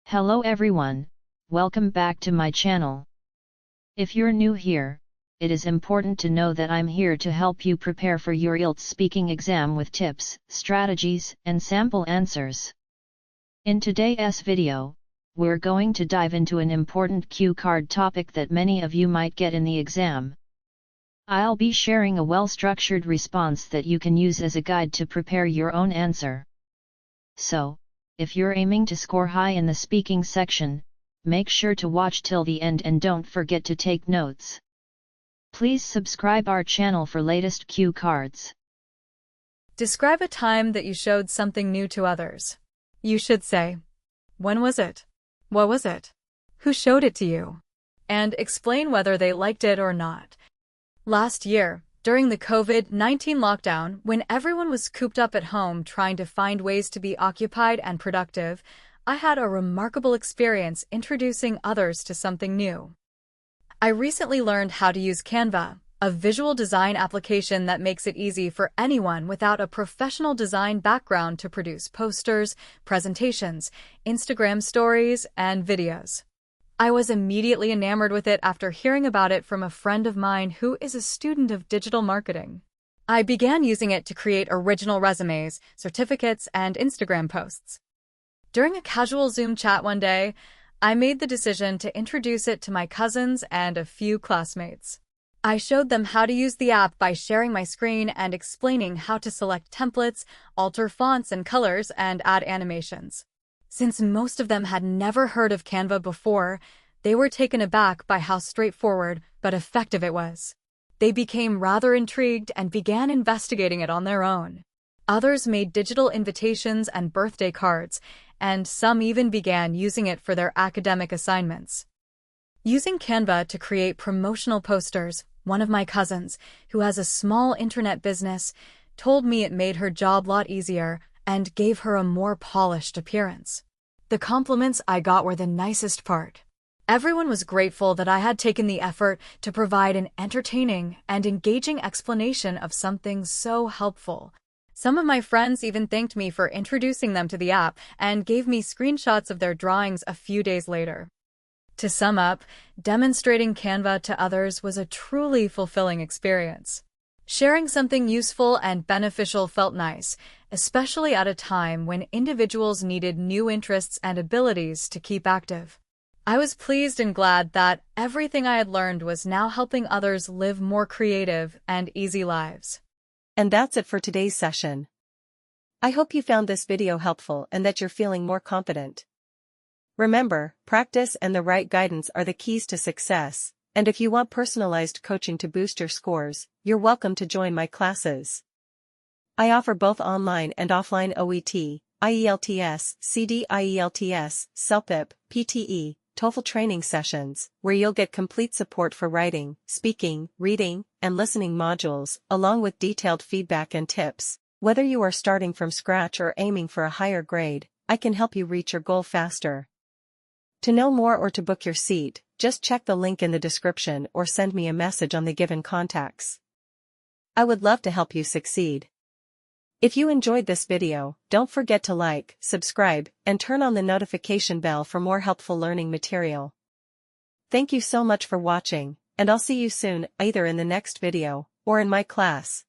Hello everyone, welcome back to my channel. If you're new here, it is important to know that I'm here to help you prepare for your IELTS speaking exam with tips, strategies, and sample answers. In today's video, we're going to dive into an important cue card topic that many of you might get in the exam. I'll be sharing a well-structured response that you can use as a guide to prepare your own answer. So, if you're aiming to score high in the speaking section, make sure to watch till the end and don't forget to take notes. Please subscribe our channel for latest cue cards. Describe a time that you showed something new to others. You should say, when was it? What was it? Who showed it to you? And explain whether they liked it or not. Last year, during the COVID-19 lockdown, when everyone was cooped up at home trying to find ways to be occupied and productive, I had a remarkable experience introducing others to something new. I recently learned how to use Canva, a visual design application that makes it easy for anyone without a professional design background to produce posters, presentations, Instagram stories, and videos. I was immediately enamored with it after hearing about it from a friend of mine who is a student of digital marketing. I began using it to create original resumes, certificates, and Instagram posts. During a casual Zoom chat one day, I made the decision to introduce it to my cousins and a few classmates. I showed them how to use the app by sharing my screen and explaining how to select templates, alter fonts and colors, and add animations. Since most of them had never heard of Canva before, they were taken aback by how straightforward but effective it was. They became rather intrigued and began investigating it on their own. Others made digital invitations and birthday cards, and some even began using it for their academic assignments. Using Canva to create promotional posters, one of my cousins, who has a small internet business, told me it made her job a lot easier and gave her a more polished appearance. The compliments I got were the nicest part. Everyone was grateful that I had taken the effort to provide an entertaining and engaging explanation of something so helpful. Some of my friends even thanked me for introducing them to the app and gave me screenshots of their drawings a few days later. To sum up, demonstrating Canva to others was a truly fulfilling experience. Sharing something useful and beneficial felt nice, especially at a time when individuals needed new interests and abilities to keep active. I was pleased and glad that everything I had learned was now helping others live more creative and easy lives. And that's it for today's session. I hope you found this video helpful and that you're feeling more confident. Remember, practice and the right guidance are the keys to success. And if you want personalized coaching to boost your scores, you're welcome to join my classes. I offer both online and offline OET, IELTS, CD IELTS, CELPIP, PTE, TOEFL training sessions, where you'll get complete support for writing, speaking, reading, and listening modules, along with detailed feedback and tips. Whether you are starting from scratch or aiming for a higher grade, I can help you reach your goal faster. To know more or to book your seat, just check the link in the description or send me a message on the given contacts. I would love to help you succeed. If you enjoyed this video, don't forget to like, subscribe, and turn on the notification bell for more helpful learning material. Thank you so much for watching, and I'll see you soon, either in the next video or in my class.